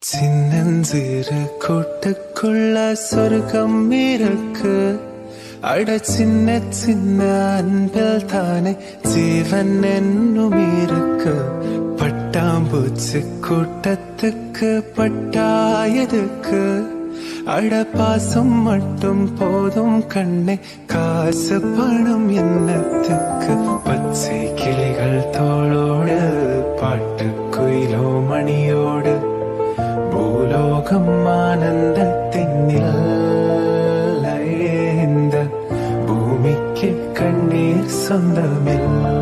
சின்னஞ்சிறு கூட்டுக்குள்ள சொர்க்கம் இருக்கு. அட சின்ன சின்ன அன்பில் தானே ஜீவன் என்னும் இருக்கு. பட்டாம்பூச்சி கூட்டத்துக்கு பட்டாயதுக்கு அட பாசம் மட்டும் போதும் கண்ணே, காசு பணம் என்னத்துக்கு. பச்சை கிளிகள் தோளோடு பாட்டு குயிலோ மணியோடு பூலோகம் ஆனந்தத்தின் இந்த பூமிக்கு கண்ணீர் சொந்தமில்லை.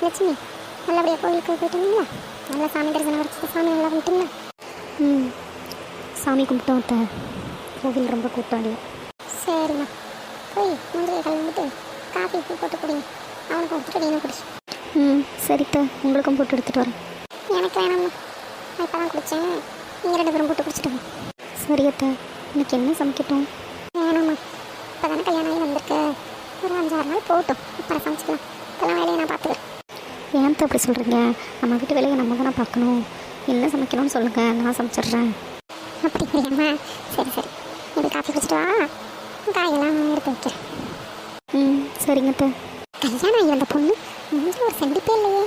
லட்சுமி, நல்லபடியாக கோயிலுக்கு போயிட்டீங்களா? நல்லா சாமி தரிசனம் வரைக்கும் சாமி நல்லா கும்பிட்டீங்களா? சாமி கும்பிட்டோம் அத்தை. கோவில் ரொம்ப கூட்டாடி. சரிம்மா, போய் முந்திரியை கலந்துட்டு காஃபி போட்டு குடிங்க. அவனுக்கு கொடுத்துட்டு நீனும் குடிச்சு. சரித்த, உங்களுக்கும் போட்டு எடுத்துகிட்டு வரேன். எனக்கு வேணாம்மா, நான் இப்போ தான் குடித்தேன். நீங்கள் 2 பேரும் போட்டு குடிச்சிட்டுங்க. சரி அத்தை, இன்னைக்கு என்ன சமைக்கட்டும்? வேணாம்மா, இப்போ தானே கல்யாணம் ஆகி வந்திருக்கு. ஒரு 5-6 நாள் போகட்டும், அப்புறம் சமைச்சிக்கலாம். இப்போலாம் வேலையை நான் பார்த்துக்கிறேன். ஏன் அப்படி சொல்கிறீங்க? நம்ம வீட்டு வேலையை நம்ம தானே பார்க்கணும். என்ன சமைக்கணும்னு சொல்லுங்கள், நான் சமைச்சிட்றேன். அப்படிங்கிறேம்மா. சரி சரி, இப்படி காஃபி குடிச்சிட்டு வா, காயெல்லாம் எடுத்து வைக்கிறேன். சரிங்க அத்தை. கல்யாணம் ஆகி வந்த பொண்ணு மூஞ்சில் ஒரு செண்டிப்பே இல்லையே.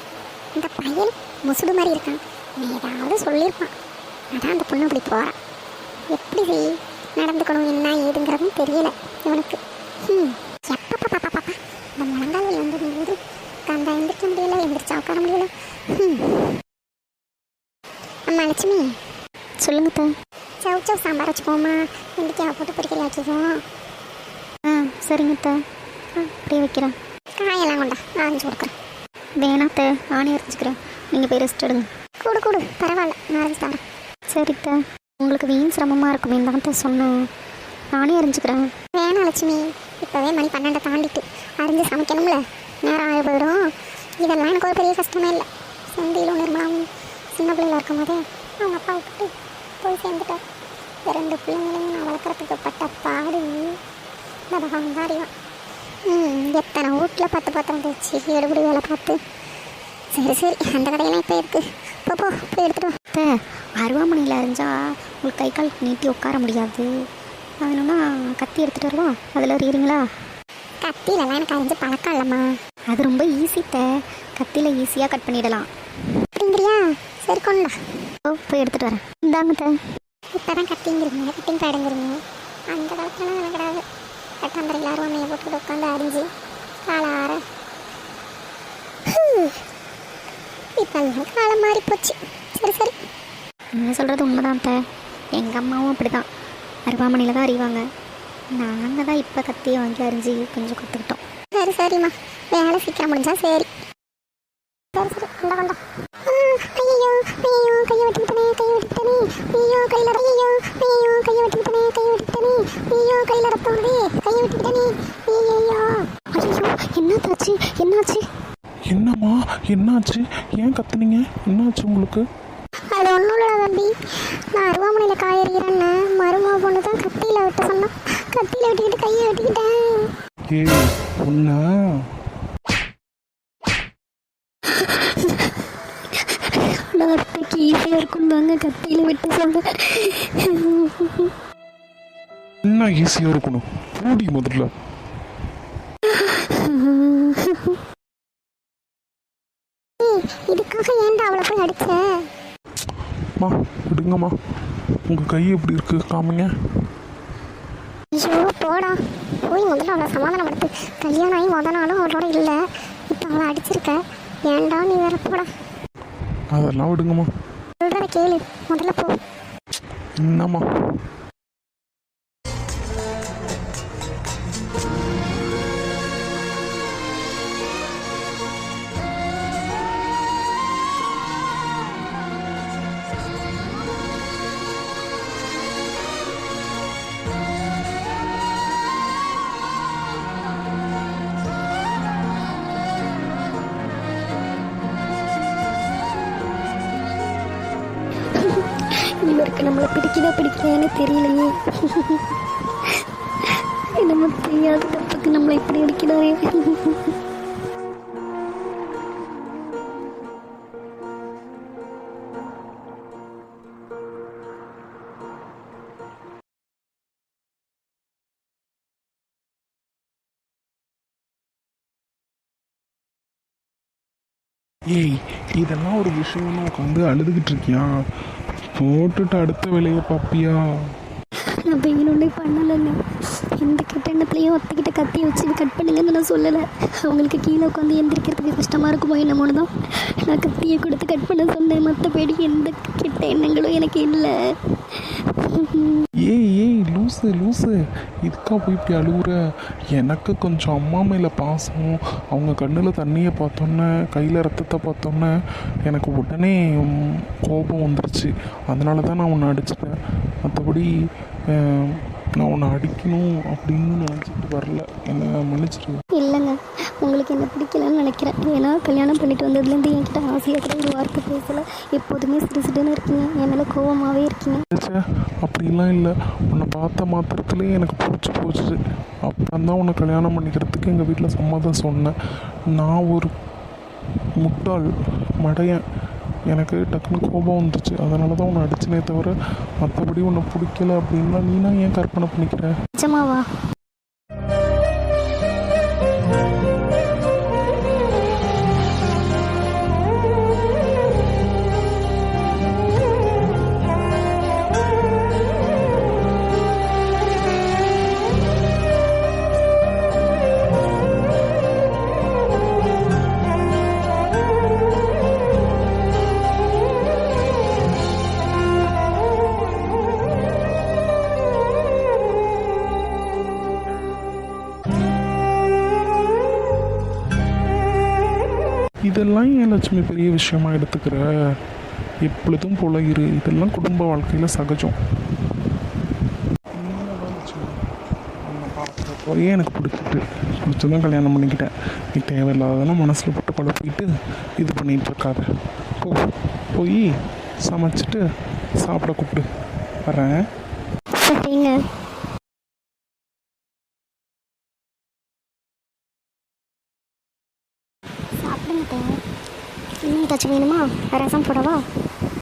இந்த பையன் முசுடு மாதிரி இருக்கான். நீ ஏதாவது சொல்லியிருப்பான், அதான் அந்த பொண்ணு அப்படி போகிறான். எப்படி நடந்துக்கணும் என்ன ஏதுங்கிறதும் தெரியல இவனுக்கு. எப்பப்பா இந்த முழங்கால் வலி வந்து போது கண்டா எந்திரிக்க முடியல, எந்திரிச்சா உட்கார முடியல. அம்மா லட்சுமி, சொல்லுங்க அத்தை. சவு சாம்பார் வச்சுக்கோமா, வெண்டிக்காய் போட்டு பொரிக்கல வச்சுக்கோம். சரிங்க அத்தை, அப்படியே வைக்கிறேன். காயெல்லாம் கொண்டா, நான் அரைஞ்சி கொடுக்குறேன். வேணா அத்தை, நானே அரைச்சிக்கிறேன். நீங்கள் போய் ரெஸ்ட் எடுங்க. கூடு பரவாயில்ல, நான் அரைஞ்சி தரேன். சரி அத்தை, உங்களுக்கு வீண் சிரமமாக இருக்குமே தான் அத்தை சொன்னேன். நானே அரைஞ்சிக்கிறேன். வேணாம் லட்சுமி, இப்போவே மணி 12 தாண்டிட்டு அரைஞ்சி சமைக்கணும்ல, நேரம் ஆகி போயிடும். இதெல்லாம் எனக்கு ஒரு பெரிய கஷ்டமே இல்லை. செந்திலும் நிர்மலாவும் சின்ன பிள்ளைல இருக்கும் போதே அவங்க அப்பா விட்டுட்டு போய் சேர்ந்துட்டேன். இந்த 2 பிள்ளைங்களையும் நான் வளர்க்குறதுக்கு பட்ட பாடு பகவான் தான் அறிவான். எத்தனை வீட்டில் பார்த்து வந்துச்சு எடுபடி வேலை பார்த்து. சரி அந்த கடையெல்லாம் இப்போ இருக்குது. போய் எடுத்துகிட்டு அத்தை, அருவாமனையில் அரைஞ்சால் உங்களுக்கு கை கால் நீட்டி உட்கார முடியாது. வேணும்னா கத்தி எடுத்துகிட்டு வருவா, அதில் அறிகிறீங்களா? கத்தியிலலாம் எனக்கு அரைஞ்சி பழக்கம் இல்லைம்மா. அது ரொம்ப ஈஸித்த, கத்தியில் ஈஸியாக கட் பண்ணிடலாம். அப்படிங்கிறியா? சரி கொண்டா. போய் எடுத்துகிட்டு வரேன். இந்தாங்க. இப்போ தான் கட்டிங்கிறீங்க, கட்டிங் பேடுங்கிறீங்க. அந்த காலத்துலலாம் எனக்கு கிடையாது. கட்டாந்தரையில் அருவாமையை போட்டுக்கிட்டு உட்காந்து அரிஞ்சு காலார. இப்போல்லாம் காலம் மாறி போச்சு. சரி நீங்கள் சொல்கிறது உண்மைதான் அத்தை. எங்கள் அம்மாவும் அப்படி தான், அருவாமனையில் தான் அறிவாங்க. நாங்கள் தான் இப்போ கத்தியை வாங்கி அரிஞ்சு கொஞ்சம் கற்றுக்கிட்டோம். சரிம்மா, வேலை சீக்கிரம் முடிஞ்சா சரி. கொண்டா. ஐயோ கையை விட்டுட்டனே. ஐயோ கையில் ரத்தம் வருதே. கையை விட்டுட்டனே. ஐயோ என்னாச்சு? என்னம்மா என்னாச்சு? ஏன் கத்துனீங்க? என்னாச்சு உங்களுக்கு? அது ஒன்றும் இல்லை தம்பி, நான் அருவாமனையில் காய எறிகிறேன்னு மருமக பொண்ணு தான் கத்தியில் வெட்ட சொன்னான். கத்தியில் வெட்டிக்கிட்டு கையை வெட்டிக்கிட்டேன். ஏய் உன்ன அத்தைக்கு ஈஸியாக இருக்கும் தாங்க கத்தியில் வெட்ட சொல்ல. என்ன ஈஸியாக இருக்கணும்? மூடி முதல்ல. இதுக்காக ஏன்டா அவளை போய் அடிச்ச? அம்மா விடுங்கம்மா. உங்கள் கை எப்படி இருக்கு காமிங்க. ஐயோ போடா, போய் முதல்ல அவளை சமாதானப்படுத்து. கல்யாணம் ஆகி முத நாளும் அவளோட இல்லை, இப்போ அவளை அடிச்சிருக்க, ஏன்டா நீ வேற? போடா. அதெல்லாம் விடுங்கம்மா. சொல்கிறத கேளு, முதல்ல போ. என்னம்மா? இவருக்கு நம்மளை பிடிக்கலையான்னு தெரியலையே. நம்ம தெரியாத தப்புக்கு நம்மளை இப்படி அடிக்கிறாரே. ஏய், இதெல்லாம் ஒரு விஷயம்னு உட்காந்து அழுதுகிட்டு இருக்கியா? போட்டுட்டு அடுத்த வேலையை பார்ப்பியா? நான் வேணும்னே பண்ணலைங்க. எந்த கெட்ட எண்ணத்துலையும் அத்தைக்கிட்ட கத்தியை வச்சு கட் பண்ணுங்கன்னு நான் சொல்லலை. அவங்களுக்கு கீழே உட்காந்து எந்திரிக்கிறதுக்கு கஷ்டமாக இருக்குமோ என்னமோன்னு தான் நான் கத்தியை கொடுத்து கட் பண்ண சொன்னேன். மற்றபடி எந்த கெட்ட எண்ணங்களும் எனக்கு இல்லை. ஏய் லூஸு லூஸு, இதுக்கா போய் இப்படி அழுகுற? எனக்கு கொஞ்சம் அம்மா மேலே பாசம். அவங்க கண்ணில் தண்ணியை பார்த்தோன்னே, கையில் ரத்தத்தை பார்த்தோன்னே எனக்கு உடனே கோபம் வந்துருச்சு. அதனால தான் நான் உன்னை அடிச்சிட்டேன். மற்றபடி நான் உன்னை அடிக்கணும் அப்படின்னு நினச்சிட்டு வரல. என்னை மன்னிச்சிரு. இல்லைங்க, உங்களுக்கு என்ன பிடிக்கலன்னு நினைக்கிறேன். ஏன்னா கல்யாணம் பண்ணிட்டு வந்ததுலேருந்து என்கிட்ட ஆசையாக கூட ஒரு வார்த்தை பேசலை. எப்போதுமே சிடுசிடுன்னு இருக்கீங்க, என் மேலே கோபமாகவே இருக்கீங்க. அப்படிலாம் இல்லை, உன்னை பார்த்த மாத்திரத்துலேயே எனக்கு பிடிச்சி போச்சு. அப்புறம் தான் உன்னை கல்யாணம் பண்ணிக்கிறதுக்கு எங்கள் வீட்டில் சம்மதம் சொன்னேன். நான் ஒரு முட்டாள் மடையன், எனக்கு டக்குன்னு கோபம் வந்துச்சு. அதனால தான் உன்னை அடிச்சனே தவிர மற்றபடி உன்னை பிடிக்கல அப்படின்னா நீனா ஏன் கற்பனை பண்ணிக்கிற? நிஜமாவா? இதெல்லாம் ஏன் லட்சுமி பெரிய விஷயமா எடுத்துக்கிற? எப்பொழுதும் போல இரு, இதெல்லாம் குடும்ப வாழ்க்கையில் சகஜம். போய் எனக்கு பிடிச்சதான் கல்யாணம் பண்ணிக்கிட்டேன். நீ தேவையில்லாததெல்லாம் மனசில் போட்டு குழப்பிட்டு இது பண்ணிகிட்டு இருக்காத. போய் சமைச்சிட்டு சாப்பிட கூப்பிடு, வரேன். சரிங்க. சாப்பிடுங்க. இன்னும் ஏதாச்சும் வேணுமா? ரசம் போடவா?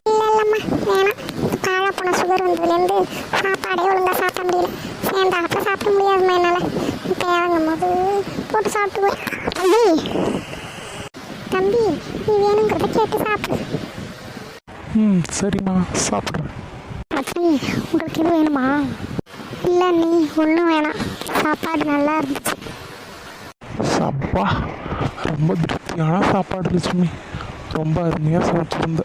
இல்லை இல்லைம்மா வேணாம். காழ போன சுகர் வந்ததுலேருந்து சாப்பாடே ஒழுங்காக சாப்பிட முடியல. சேர்ந்தாப்புல சாப்பிட முடியாதுமா என்னால். தேவைங்கும் போது போட்டு சாப்பிட்டுவேன். தம்பி நீ வேணுங்கிறத கேட்டு சாப்பிடு. சரிம்மா, சாப்பிட்றேன். அப்படி உங்களுக்கு இது வேணுமா? இல்லை நீ ஒன்றும் வேணாம், சாப்பாடு நல்லா இருந்துச்சு. அப்பா, ரொம்ப திருப்தியான சாப்பாடு லட்சுமி, ரொம்ப அருமையாக சமைச்சிருந்த.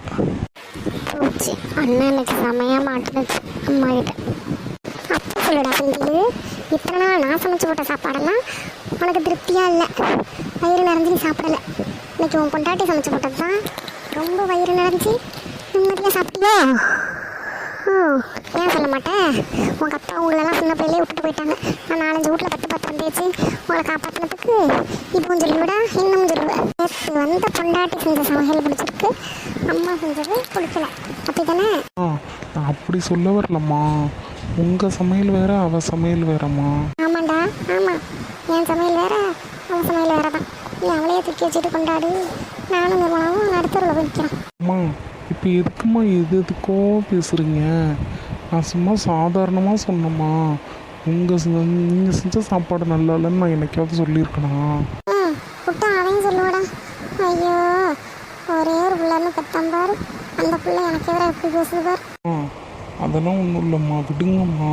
போச்சு, அண்ணன் எனக்கு செமையாக மாட்டுனுச்சு அம்மா கிட்ட. அப்போ சொல்லுடா செந்தில், இத்தனை நாள் நான் சமைச்சு போட்ட சாப்பாடெல்லாம் உனக்கு திருப்தியாக இல்லை, வயிறு நிறைஞ்சு நீ சாப்பிடலை. இன்னைக்கு உன் பொண்டாட்டி சமைச்சு போட்டது தான் ரொம்ப வயிறு நிறைஞ்சி நிம்மதியாக சாப்பிட்டியோ? ஓ, ஏன் சொல்ல மாட்டேன்? உங்கள் அப்பா உங்களெல்லாம் சின்ன பிள்ளையிலே விட்டுட்டு போயிட்டாங்க. நான் 4-5 வீட்டில் 10 பத்திரம் தேய்ச்சி உங்களை காப்பாற்றினதுக்கு இதுவும் சொல்லிவிடா, இன்னமும் சொல்லுவேன். நேற்று வந்த பொண்டாட்டி செஞ்ச சமையல் பிடிச்சிருக்கு, அம்மா செஞ்சது பிடிக்கல, அப்படி தானே? நான் அப்படி சொல்ல வரலம்மா. உங்கள் சமையல் வேற, அவள் சமையல் வேறம்மா. ஆமாண்டா, ஆமாம், என் சமையல் வேற, அவன் சமையல் வேற தான். நீ அவளையே தூக்கி வச்சுட்டு கொண்டாடு, நானும் நிர்மலாவும் நடுத்தரில் போய் நிற்கிறேன். அம்மா, இப்போ எதுக்குமா எதுக்கோ பேசுகிறீங்க? நான் சும்மா சாதாரணமாக சொன்னேம்மா. நீங்கள் செஞ்ச சாப்பாடு நல்லா இல்லைன்னு நான் என்னைக்காவது சொல்லியிருக்கேனா? விட்டா அவன் சொல்லுவாடா. ஐயோ, ஒரே ஒரு பிள்ளைன்னு பெற்றான் பாரு, அந்த பிள்ளை எனக்கு எதிராக எப்படி பேசுது பாரு. அதெல்லாம் ஒன்றும் இல்லைம்மா, விடுங்கம்மா.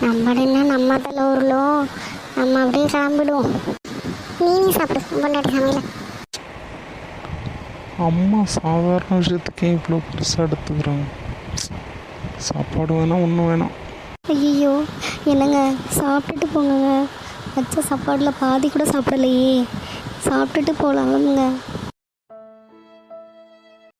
நம்மளுன்னா நம்ம அதில் உருளும், நம்ம அப்படியே கிளம்பிடுவோம். நீ சாப்பிடு பொண்டாட்டி சமையல. அம்மா சாதாரண விஷயத்துக்கே இவ்வளோ பெருசாக எடுத்துக்கிறாங்க. சாப்பாடு வேணாம், ஒன்றும் வேணாம். ஐயோ என்னங்க, சாப்பிட்டுட்டு போங்கங்க. வச்ச சாப்பாடில் பாதி கூட சாப்பிடலையே, சாப்பிட்டுட்டு போகலாம்ங்க.